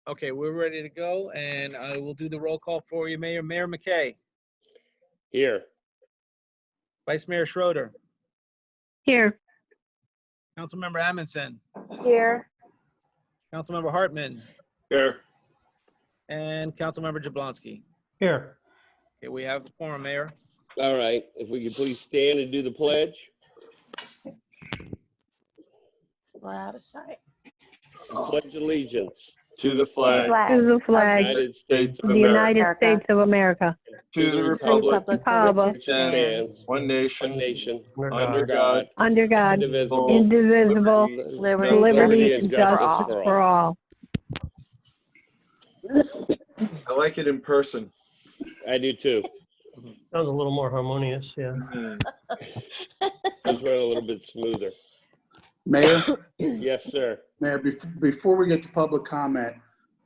Okay, we're ready to go, and I will do the roll call for you, Mayor. Mayor McKay, Here. Vice Mayor Schroeder, Here. Councilmember Amundson, Here. Councilmember Hartman, Here. and Councilmember Jablonski. Here. Okay, we have the quorum, Mayor. All right, if we could please stand and do the pledge. We're out of sight. Pledge allegiance to the flag To the of the flag United States of of the America, United America. States of America, to the republic for which it which stands, stands one one nation nation, Under under God. God, under God, indivisible, indivisible, liberty, liberty justice and for justice all. for all. I like it in person. I do too. Sounds a little more harmonious, yeah. Let's run a little bit smoother. Mayor, Yes, sir. Mayor, before we get to public comment,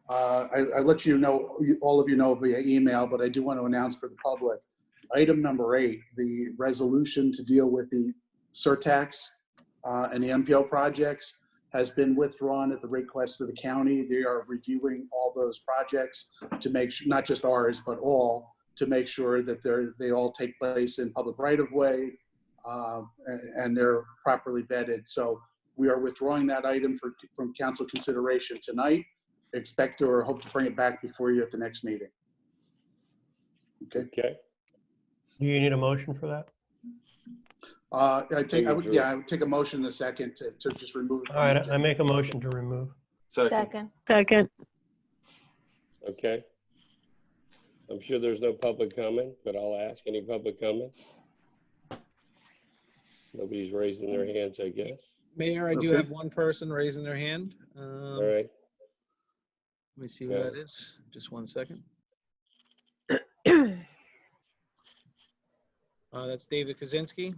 I let you know, all of you know via email, but I do want to announce for the public, item number 8, the resolution to deal with the surtax and the MPO projects has been withdrawn at the request of the county. They are reviewing all those projects to make sure, not just ours, but all, to make sure that they all take place in public right-of-way and they're properly vetted. So we are withdrawing that item from council consideration tonight. Expect or hope to bring it back before you at the next meeting. Okay. Okay. Do you need a motion for that? I would take a motion in a second to just remove it from All the right, I agenda. make a motion to remove. Second. Second. Okay. I'm sure there's no public comment, but I'll ask. Any public comment? Nobody's raising their hands, I guess. Mayor, I do Okay. have one person raising their hand. All right. Let me see who that is. Just one second. That's David Kaczynski.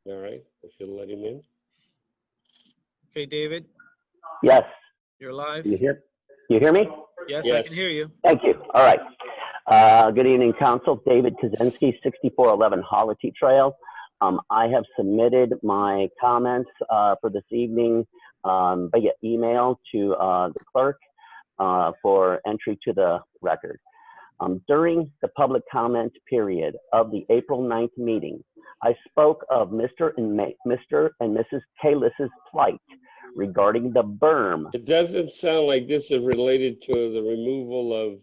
All right. I should let him in. Okay, David, Yes, you're live. you hear me? Yes, I Yes. can hear you. Thank you. All right. Good evening, Council. David Kaczynski, 6411 Holity Trail. I have submitted my comments for this evening via email to the clerk for entry to the record. During the public comment period of the April 9th meeting, I spoke of Mr. and Mrs. Kalis's plight regarding the berm. It doesn't sound like this is related to the removal of,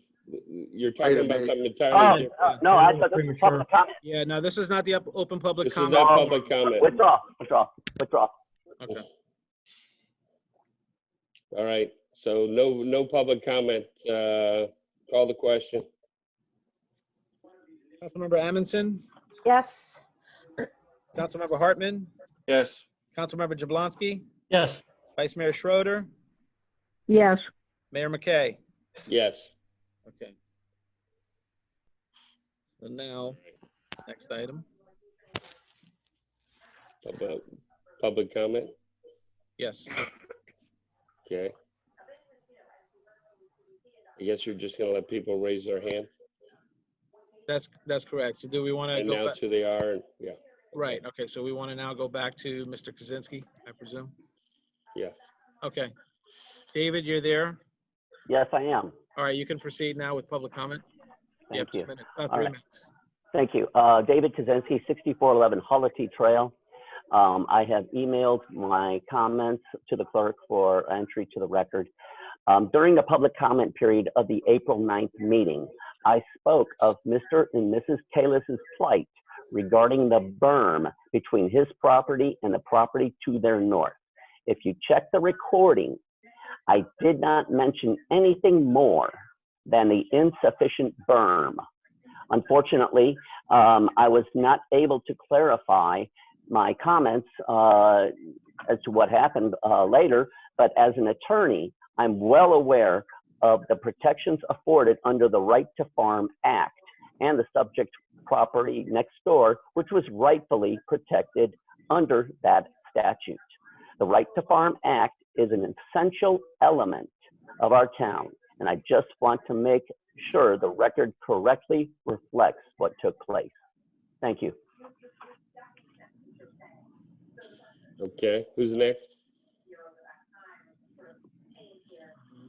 you're talking Item about eight. something Oh, entirely different. no, I thought this was public comment. Yeah, no, this is not the open public This is comment. not public comment. Withdraw. Okay. All right. So no public comment. Call the question. Councilmember Amundson, Yes. Councilmember Hartman, Yes. Councilmember Jablonski, Yes. Vice Mayor Schroeder, Yes. Mayor McKay. Yes. Okay. So now, next item. Public comment. Yes. Okay. I guess you're just gonna let people raise their hand, That's correct. So do we want to go back? announce who they are, and yeah, Right. Okay. So we want to now go back to Mr. Kaczynski, I presume. yeah. Okay. David, you're there. Yes, I am. All right. You can proceed now with public comment. You have Thank you. 2 minutes, All 3 right. minutes. Thank you. David Kaczynski, 6411 Holity Trail. I have emailed my comments to the clerk for entry to the record. During the public comment period of the April 9th meeting, I spoke of Mr. and Mrs. Kalis's plight regarding the berm between his property and the property to their north. If you check the recording, I did not mention anything more than the insufficient berm. Unfortunately, I was not able to clarify my comments as to what happened later, but as an attorney, I'm well aware of the protections afforded under the Right to Farm Act and the subject property next door, which was rightfully protected under that statute. The Right to Farm Act is an essential element of our town, and I just want to make sure the record correctly reflects what took place. Thank you. Okay, who's next?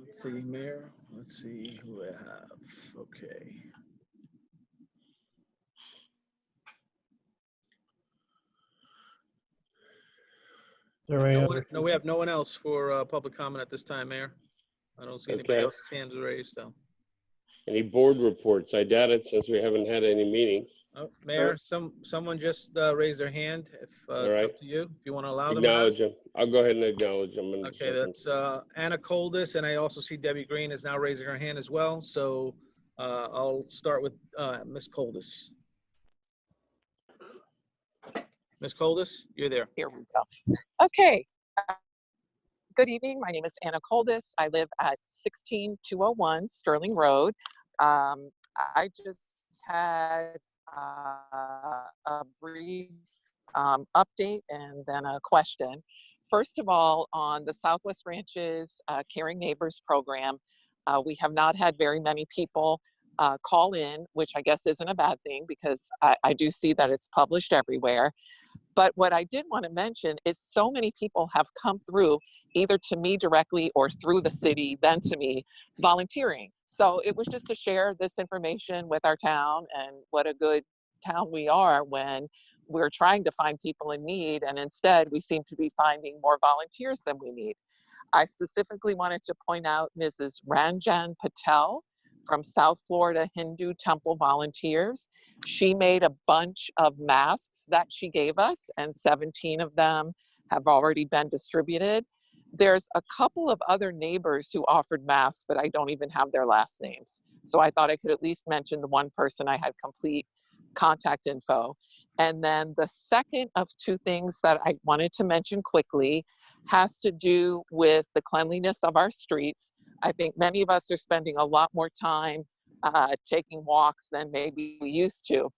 Let's Let's see, Mayor. Let's see who I have. Okay. Is there any No, other- no, we have no one else for public comment at this time, Mayor. I don't see anybody Okay. else's hands raised, though. Any board reports? I doubt it since we haven't had any meetings. Oh, Mayor, someone just raised their hand. If All it's right. up to you, if you want to allow them. or not. Acknowledge them. I'll go ahead and acknowledge them. in a Okay, second. that's Anna Coldis, and I also see Debbie Green is now raising her hand as well. So I'll start with Ms. Coldis. Ms. Coldis, you're there. Here we go. Okay. Good evening. My name is Anna Coldis. I live at 16201 Sterling Road. I just had a brief update and then a question. First of all, on the Southwest Ranches Caring Neighbors program, we have not had very many people call in, which I guess isn't a bad thing because I do see that it's published everywhere. But what I did want to mention is so many people have come through either to me directly or through the city, then to me, volunteering. So it was just to share this information with our town and what a good town we are when we're trying to find people in need. And instead, we seem to be finding more volunteers than we need. I specifically wanted to point out Mrs. Ranjan Patel from South Florida Hindu Temple Volunteers. She made a bunch of masks that she gave us, and 17 of them have already been distributed. There's a couple of other neighbors who offered masks, but I don't even have their last names. So I thought I could at least mention the one person I had complete contact info. And then the second of two things that I wanted to mention quickly has to do with the cleanliness of our streets. I think many of us are spending a lot more time taking walks than maybe we used to.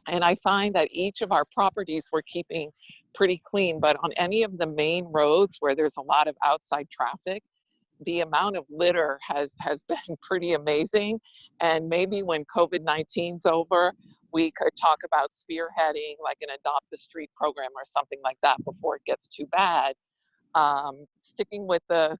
And I find that each of our properties we're keeping pretty clean, but on any of the main roads where there's a lot of outside traffic, the amount of litter has been pretty amazing. And maybe when COVID-19's over, we could talk about spearheading like an Adopt the Street program or something like that before it gets too bad. Sticking with the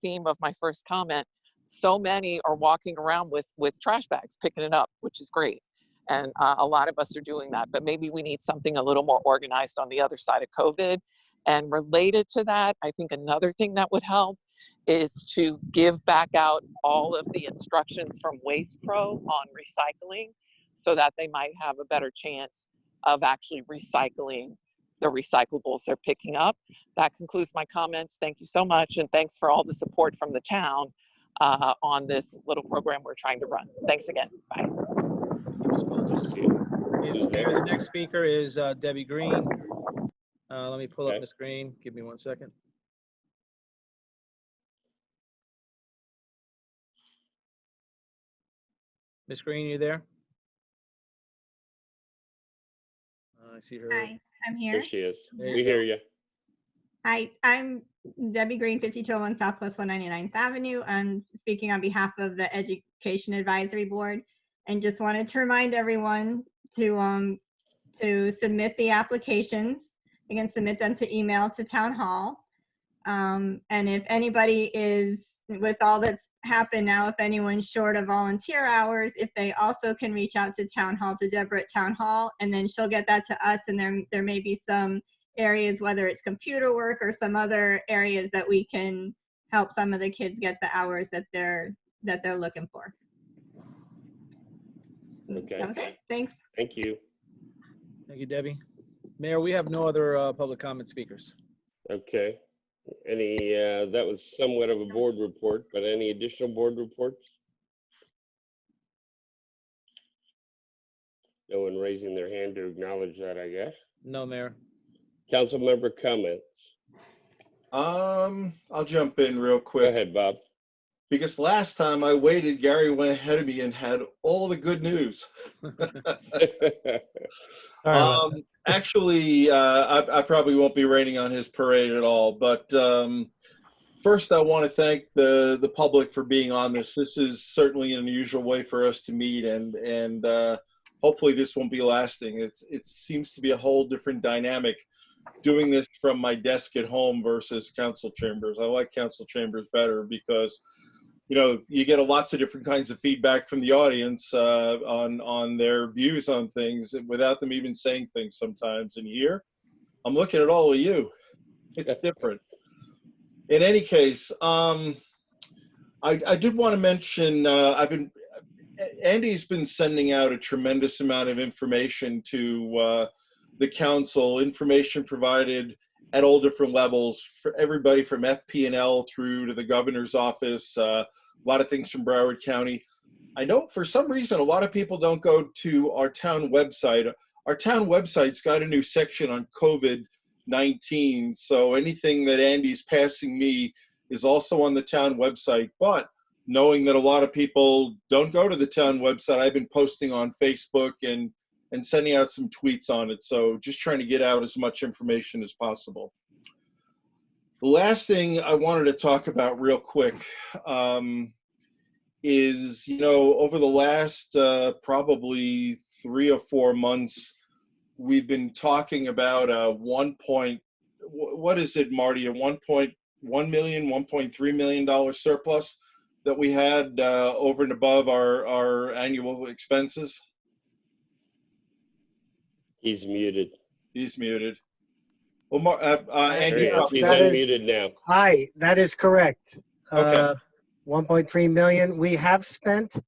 theme of my first comment, so many are walking around with trash bags, picking it up, which is great. And a lot of us are doing that, but maybe we need something a little more organized on the other side of COVID. And related to that, I think another thing that would help is to give back out all of the instructions from Waste Pro on recycling so that they might have a better chance of actually recycling the recyclables they're picking up. That concludes my comments. Thank you so much. And thanks for all the support from the town on this little program we're trying to run. Thanks again. Bye. Mayor, the next speaker is Debbie Green. Let me pull up Okay. Ms. Green. Give me 1 second. Ms. Green, you there? I see her. Hi, I'm There here. she is. There you We go. hear you. Hi, I'm Debbie Green, 5201 Southwest 199th Avenue. I'm speaking on behalf of the Education Advisory Board and just wanted to remind everyone to submit the applications. You can submit them to email to Town Hall. And if anybody is, with all that's happened now, if anyone's short of volunteer hours, if they also can reach out to Town Hall, to Deborah at Town Hall, and then she'll get that to us, and there may be some areas, whether it's computer work or some other areas that we can help some of the kids get the hours that they're looking for. Okay. That was it. Thanks. Thank you. Thank you, Debbie. Mayor, we have no other public comment speakers. Okay. Any, that was somewhat of a board report, but any additional board reports? No one raising their hand to acknowledge that, I guess. No, Mayor. Council member comments. I'll jump in real Go quick ahead, Bob. because last time I waited, Gary went ahead of me and had all the good news. Sorry about that. Actually, I probably won't be raining on his parade at all, but first I want to thank the public for being on this. This is certainly an unusual way for us to meet, and hopefully this won't be lasting. It seems to be a whole different dynamic doing this from my desk at home versus council chambers. I like council chambers better because you get lots of different kinds of feedback from the audience on their views on things without them even saying things sometimes. And here, I'm looking at all of you. It's different. In any case, I did want to mention, Andy's been sending out a tremendous amount of information to the council, information provided at all different levels for everybody from FP&L through to the governor's office, a lot of things from Broward County. I know for some reason, a lot of people don't go to our town website. Our town website's got a new section on COVID-19. So anything that Andy's passing me is also on the town website. But knowing that a lot of people don't go to the town website, I've been posting on Facebook and sending out some tweets on it. So just trying to get out as much information as possible. The last thing I wanted to talk about real quick is, over the last probably 3 or 4 months, we've been talking about a what is it, Marty, a $1.1 million, $1.3 million surplus that we had over and above our annual expenses. He's muted. He's muted. Well, Andy, he's unmuted now. Hi, that is correct. Okay. 1.3 million we have spent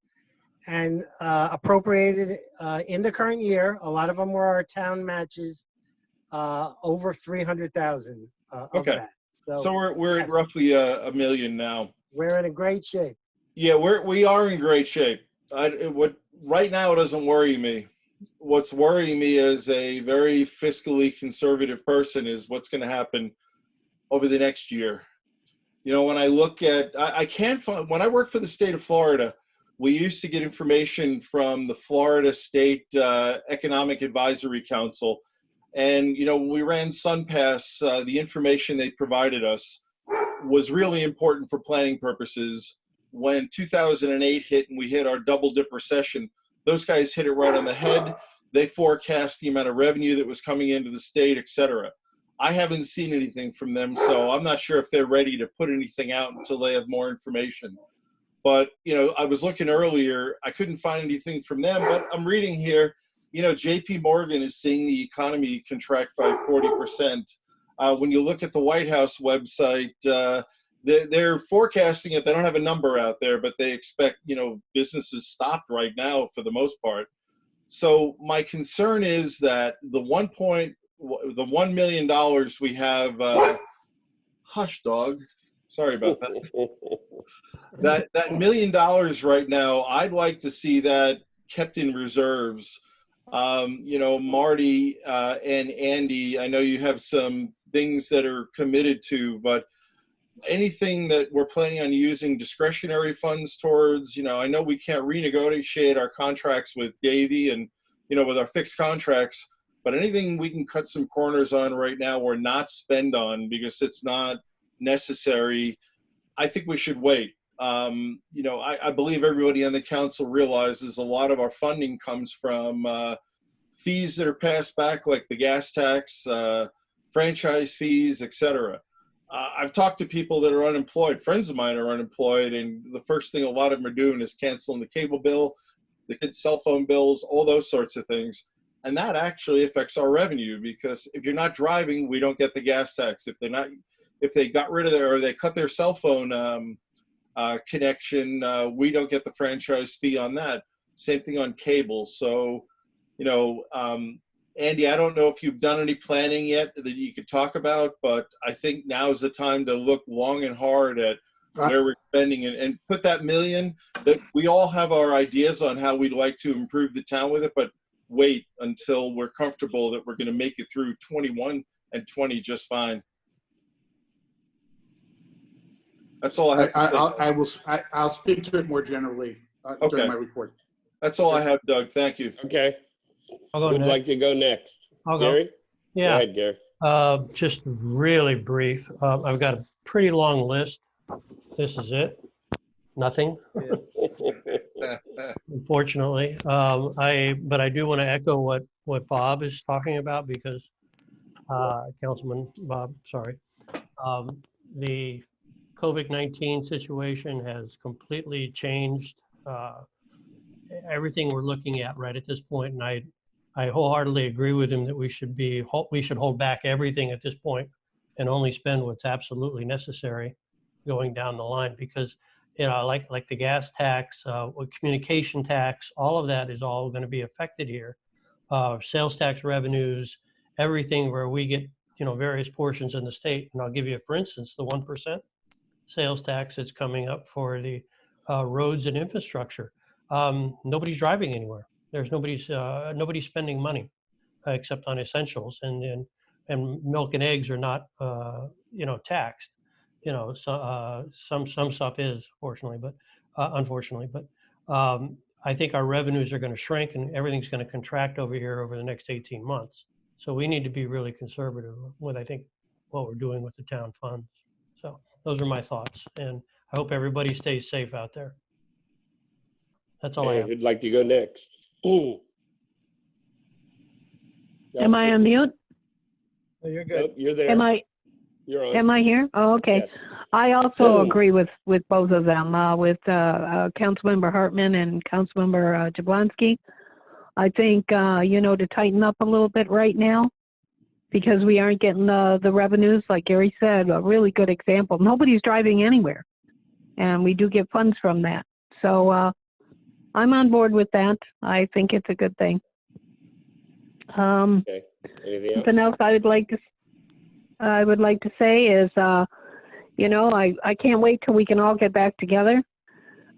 and appropriated in the current year. A lot of them were our town matches, over 300,000 of okay. that. So we're at roughly a million now. We're in a great shape. Yeah, we are in great shape. Right now it doesn't worry me. What's worrying me as a very fiscally conservative person is what's going to happen over the next year. When I look at, I can't find, when I worked for the state of Florida, we used to get information from the Florida State Economic Advisory Council. And, when we ran SunPass, the information they provided us was really important for planning purposes. When 2008 hit and we hit our double dip recession, those guys hit it right on the head. They forecast the amount of revenue that was coming into the state, et cetera. I haven't seen anything from them, so I'm not sure if they're ready to put anything out until they have more information. But, I was looking earlier, I couldn't find anything from them, but I'm reading here, JP Morgan is seeing the economy contract by 40%. When you look at the White House website, they're forecasting it. They don't have a number out there, but they expect, businesses stopped right now for the most part. So my concern is that the $1 million we have, hush dog, sorry about that. that $1 million right now, I'd like to see that kept in reserves. Marty and Andy, I know you have some things that are committed to, but anything that we're planning on using discretionary funds towards, I know we can't renegotiate our contracts with Davey and, with our fixed contracts, but anything we can cut some corners on right now or not spend on because it's not necessary, I think we should wait. I believe everybody on the council realizes a lot of our funding comes from fees that are passed back, like the gas tax, franchise fees, et cetera. I've talked to people that are unemployed. Friends of mine are unemployed, and the first thing a lot of them are doing is canceling the cable bill, the kids' cell phone bills, all those sorts of things. And that actually affects our revenue because if you're not driving, we don't get the gas tax. If they got rid of or they cut their cell phone connection, we don't get the franchise fee on that. Same thing on cable. So, Andy, I don't know if you've done any planning yet that you could talk about, but I think now is the time to look long and hard at where we're spending and put that million. That we all have our ideas on how we'd like to improve the town with it, but wait until we're comfortable that we're going to make it through 21 and 20 just fine. That's all I have. I'll speak to it more generally during my report. That's all I have, Doug. Thank you. Okay. I'll go Who'd next. like to go next? I'll go. Gary? Yeah. Go ahead, Gary. Just really brief. I've got a pretty long list. This is it. Nothing, unfortunately. But I do want to echo what Bob is talking about because Councilman Bob, sorry. COVID-19 situation has completely changed everything we're looking at right at this point, and I wholeheartedly agree with him that we should hold back everything at this point and only spend what's absolutely necessary going down the line, because like the gas tax, communication tax, all of that is all going to be affected here. Sales tax revenues, everything where we get various portions in the state. And I'll give you, for instance, the 1% sales tax that's coming up for the roads and infrastructure. Nobody's driving anywhere. There's nobody's spending money except on essentials, and milk and eggs are not taxed. So some stuff is fortunately, but unfortunately, but I think our revenues are going to shrink and everything's going to contract over here over the next 18 months. So we need to be really conservative with, I think, what we're doing with the town funds. So those are my thoughts, and I hope everybody stays safe out there. That's all I have. Who'd like to go next? Am I on mute? No, you're good. Nope, you're there. You're on. Am I here? Oh, okay. Yes. I also agree with both of them, with Councilmember Hartman and Councilmember Jablonski. I think, to tighten up a little bit right now, because we aren't getting the revenues, like Gary said, a really good example. Nobody's driving anywhere, and we do get funds from that. So I'm on board with that. I think it's a good thing. Okay. Anything else? Something else I would like to say is, I can't wait till we can all get back together.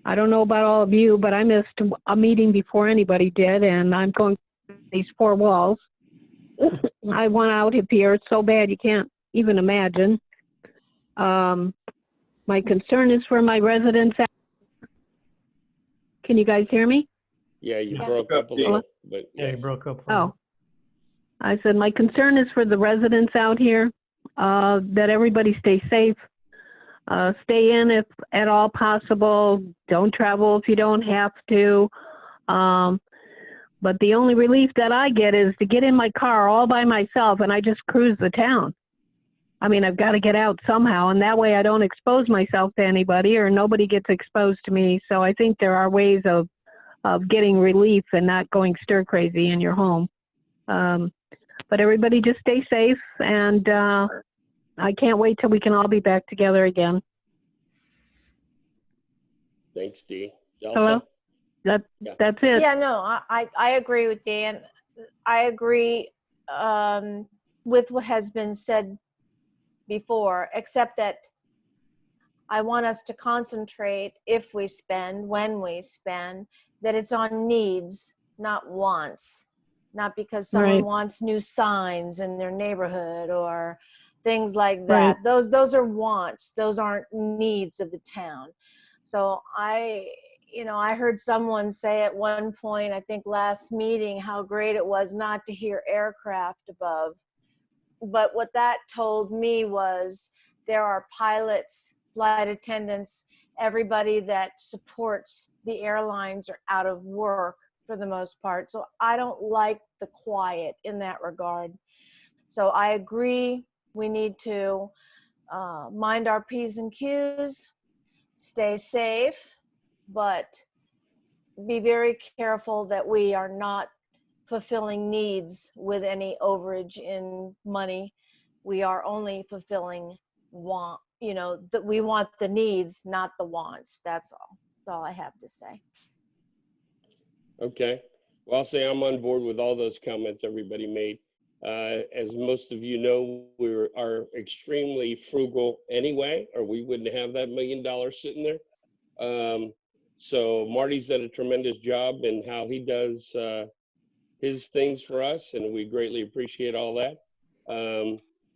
I don't know about all of you, but I missed a meeting before anybody did, and I'm going through these four walls. I want out of here. It's so bad you can't even imagine. My concern is for my residents. Can you guys hear me? Yeah, you broke up a little, but Yeah, you broke up. Oh, I said my concern is for the residents out here, that everybody stay safe. Stay in if at all possible. Don't travel if you don't have to. But the only relief that I get is to get in my car all by myself and I just cruise the town. I mean, I've got to get out somehow, and that way I don't expose myself to anybody or nobody gets exposed to me. So I think there are ways of getting relief and not going stir crazy in your home. But everybody just stay safe, and I can't wait till we can all be back together again. Thanks, Dee. Hello? That's it. Yeah, no, I agree with Dan. I agree with what has been said before, except that I want us to concentrate, if we spend, when we spend, that it's on needs, not wants. Not because someone wants new signs in their neighborhood or things like that. Those are wants. Those aren't needs of the town. So I heard someone say at one point, I think last meeting, how great it was not to hear aircraft above. But what that told me was there are pilots, flight attendants, everybody that supports the airlines are out of work for the most part. So I don't like the quiet in that regard. So I agree we need to mind our P's and Q's, stay safe, but be very careful that we are not fulfilling needs with any overage in money. We are only fulfilling that we want the needs, not the wants. That's all I have to say. Okay. Well, I'll say I'm on board with all those comments everybody made. As most of you know, we are extremely frugal anyway, or we wouldn't have that $1 million sitting there. So Marty's done a tremendous job in how he does his things for us, and we greatly appreciate all that.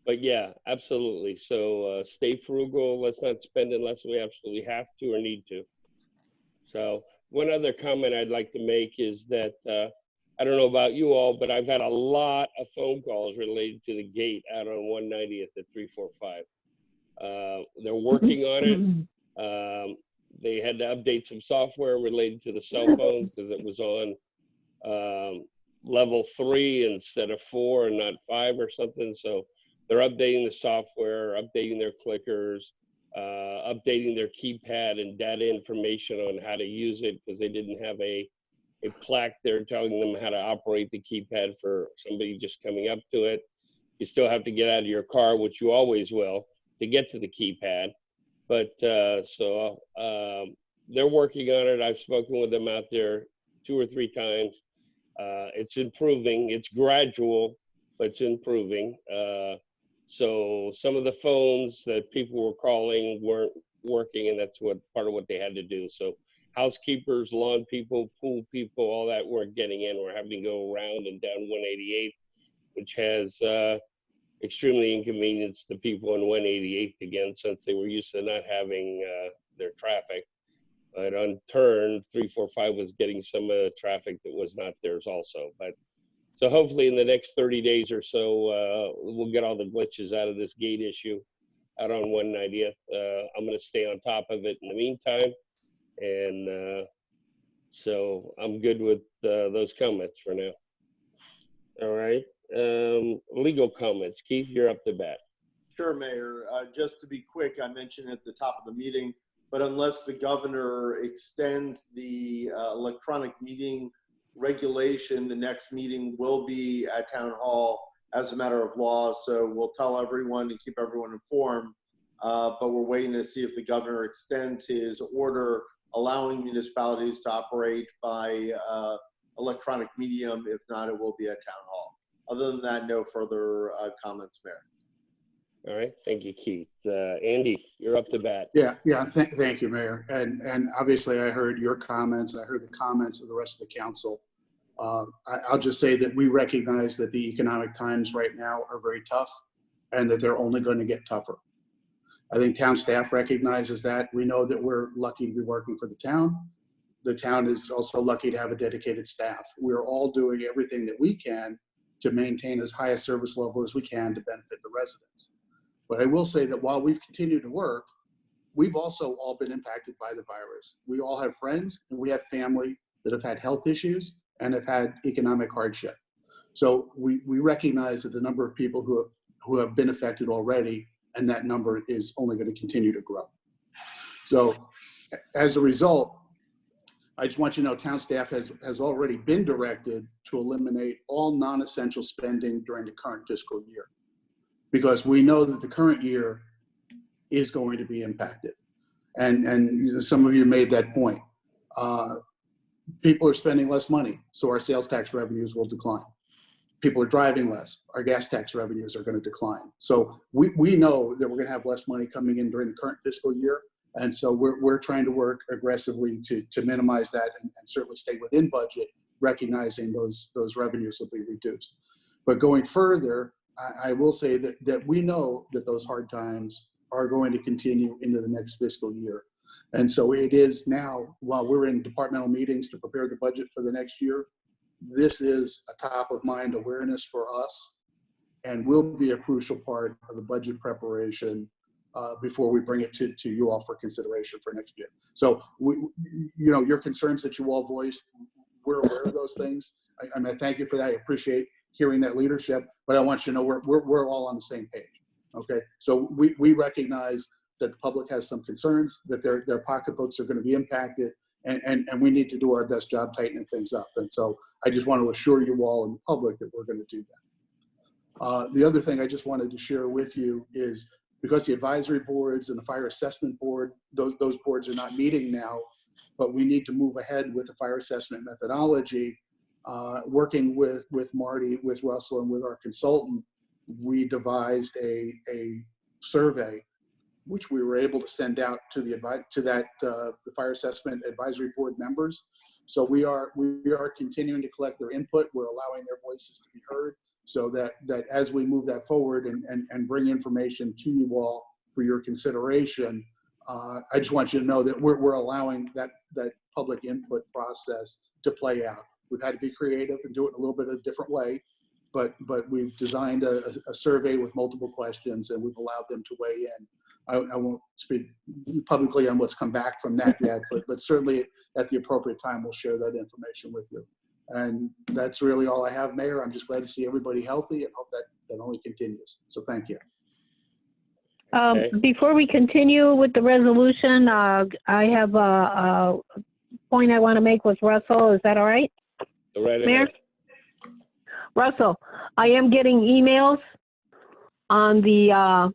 But yeah, absolutely. So stay frugal. Let's not spend unless we absolutely have to or need to. So one other comment I'd like to make is that I don't know about you all, but I've had a lot of phone calls related to the gate out on 190th at 345. They're working on it. They had to update some software related to the cell phones because it was on level 3 instead of 4 and not 5 or something. So they're updating the software, updating their clickers. updating their keypad and data information on how to use it, because they didn't have a plaque there telling them how to operate the keypad for somebody just coming up to it. You still have to get out of your car, which you always will, to get to the keypad. But they're working on it. I've spoken with them out there 2 or 3 times. It's improving. It's gradual, but it's improving. So some of the phones that people were calling weren't working, and that's part of what they had to do. So housekeepers, lawn people, pool people, all that weren't getting in. We're having to go around and down 188, which has extremely inconvenienced the people on 188 again, since they were used to not having their traffic. But on turn 345 was getting some traffic that was not theirs also. But so hopefully in the next 30 days or so, we'll get all the glitches out of this gate issue out on 190th. I'm going to stay on top of it in the meantime. And so I'm good with those comments for now. All right. Legal comments. Keith, you're up to bat. Sure, Mayor. Just to be quick, I mentioned at the top of the meeting, but unless the governor extends the electronic meeting regulation, the next meeting will be at Town Hall as a matter of law. So we'll tell everyone and keep everyone informed, but we're waiting to see if the governor extends his order allowing municipalities to operate by electronic medium. If not, it will be at Town Hall. Other than that, no further comments, Mayor. All right, thank you, Keith. Andy, you're up to bat. Yeah, thank you, Mayor. And obviously I heard your comments. I heard the comments of the rest of the council. I'll just say that we recognize that the economic times right now are very tough and that they're only going to get tougher. I think town staff recognizes that. We know that we're lucky to be working for the town. The town is also lucky to have a dedicated staff. We're all doing everything that we can to maintain as high a service level as we can to benefit the residents. But I will say that while we've continued to work, we've also all been impacted by the virus. We all have friends and we have family that have had health issues and have had economic hardship. So we recognize that the number of people who have been affected already, and that number is only going to continue to grow. So as a result, I just want you to know town staff has already been directed to eliminate all non-essential spending during the current fiscal year, because we know that the current year is going to be impacted. And some of you made that point. People are spending less money, so our sales tax revenues will decline. People are driving less, our gas tax revenues are going to decline. So we know that we're going to have less money coming in during the current fiscal year. And so we're trying to work aggressively to minimize that and certainly stay within budget, recognizing those revenues will be reduced. But going further, I will say that we know that those hard times are going to continue into the next fiscal year. And so it is now, while we're in departmental meetings to prepare the budget for the next year, this is a top of mind awareness for us and will be a crucial part of the budget preparation before we bring it to you all for consideration for next year. So, your concerns that you all voiced, we're aware of those things. I thank you for that. I appreciate hearing that leadership, but I want you to know we're all on the same page. Okay, so we recognize that the public has some concerns, that their pocketbooks are going to be impacted, and we need to do our best job tightening things up. And so I just want to assure you all in the public that we're going to do that. The other thing I just wanted to share with you is, because the advisory boards and the fire assessment board, those boards are not meeting now, but we need to move ahead with the fire assessment methodology. Working with Marty, with Russell, and with our consultant, we devised a survey, which we were able to send out to the fire assessment advisory board members. So we are continuing to collect their input. We're allowing their voices to be heard, so that as we move that forward and bring information to you all for your consideration, I just want you to know that we're allowing that public input process to play out. We've had to be creative and do it in a little bit of a different way, but we've designed a survey with multiple questions, and we've allowed them to weigh in. I won't speak publicly on what's come back from that yet, but certainly at the appropriate time, we'll share that information with you. And that's really all I have, Mayor. I'm just glad to see everybody healthy and hope that only continues. So thank you. Okay. Before we continue with the resolution, I have a point I want to make with Russell. Is that all right? Go right Mayor? ahead. Russell, I am getting emails on the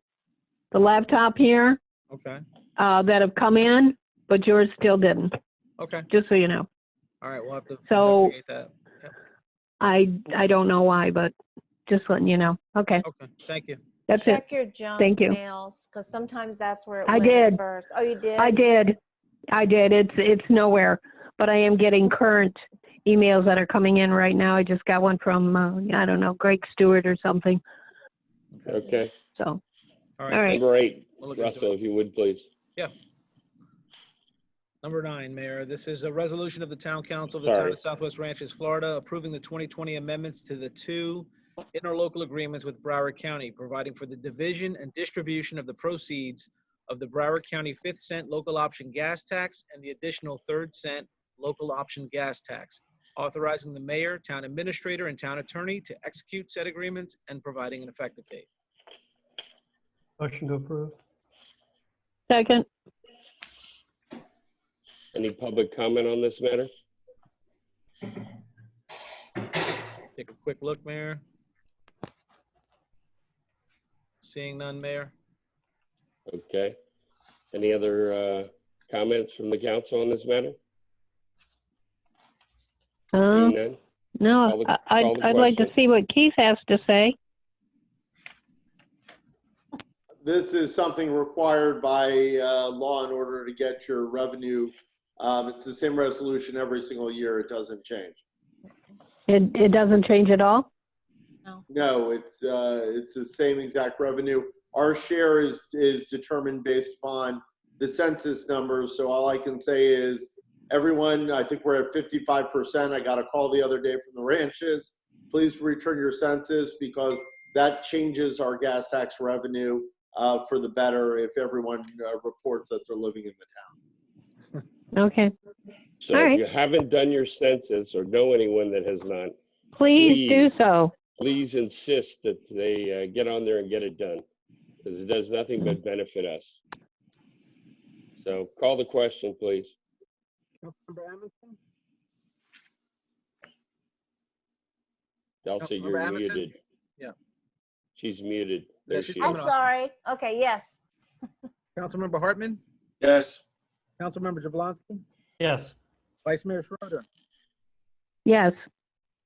laptop here Okay. that have come in, but yours still didn't, Okay. just so you know. All right. We'll have to So- investigate that. Yep. I don't know why, but just letting you know. Okay, Okay. Thank you. that's it. Check your junk Thank you. mails, because sometimes that's where it I went at did. first. Oh, you did? I did. It's nowhere, but I am getting current emails that are coming in right now. I just got one from, I don't know, Greg Stewart or something. Okay. So, All all right. right. Number 8, We'll look into Russell, it. if you would, please. Number 9, Mayor, this is a resolution of the Town Council of the Town Sorry. of Southwest Ranches, Florida, approving the 2020 amendments to the 2 interlocal agreements with Broward County, providing for the division and distribution of the proceeds of the Broward County 5th cent local option gas tax and the additional 3rd cent local option gas tax, authorizing the mayor, town administrator, and town attorney to execute said agreements and providing an effective date. Motion to approve. Second. Any public comment on this matter? Take a quick look, Mayor. Seeing none, Mayor. Okay. Any other comments from the council on this matter? Seeing none? No, Call the I'd like to question. see what Keith has to say. This is something required by law in order to get your revenue. It's the same resolution every single year. It doesn't change. It doesn't change at all? No, it's the same exact revenue. Our share is determined based upon the census numbers. So all I can say is everyone, I think we're at 55%. I got a call the other day from the ranches. Please return your census because that changes our gas tax revenue for the better if everyone reports that they're living in the town. Okay. So All if right. you haven't done your census or know anyone that has not, Please do so. please insist that they get on there and get it done because it does nothing but benefit us. So call the question, please. Councilmember Amundson? Elsie, Councilmember you're Amundson? muted. Yeah. She's muted. Yeah, There she's she I'm coming is. up. sorry. Okay, yes. Councilmember Hartman? Yes. Councilmember Jablonski? Yes. Vice Mayor Schroeder? Yes.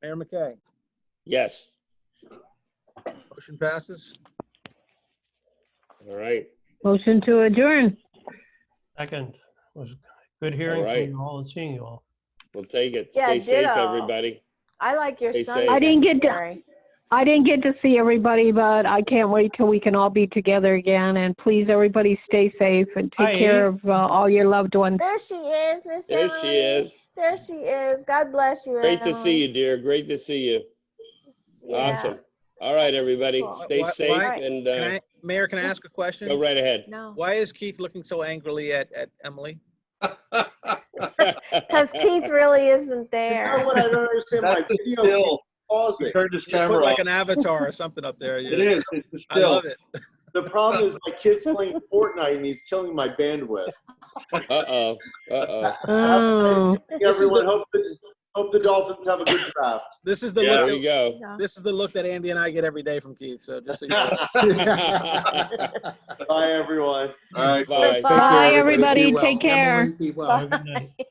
Mayor McKay? Yes. Motion passes. All right. Motion to adjourn. Second. Was good hearing All right. from you all and seeing you all. We'll take it. Yeah, Stay safe, ditto. everybody. I like your Stay son's safe. I didn't get to- secretary. I didn't get to see everybody, but I can't wait till we can all be together again. And please, everybody stay safe and take Hi. care of all your loved ones. There she is, Miss There Emily. she is. There she is. God bless you, Great to Emily. see you, dear. Great to see you. Yeah. Awesome. All right, everybody. Cool. Stay Why- safe why- and Mayor, can I ask a question? go right ahead. No. Why is Keith looking so angrily at Emily? Because Keith really isn't You there. know what I don't understand? My That's the video still. keeps pausing. Turned his You put camera like off. an avatar or something up there. It Yeah. is. It's I still. love it. The problem is my kid's playing Fortnite and he's killing my bandwidth. Uh-oh. Uh-oh. Oh, This is Everyone, hope the Dolphins have a good draft. This is the Yeah. look. There you go. No. This is the look that Andy and I get every day from Keith. So just so you know. Bye, everyone. All right. Bye. bye, everybody. Be well. Take care. Emily, be well. Have a good night. Bye.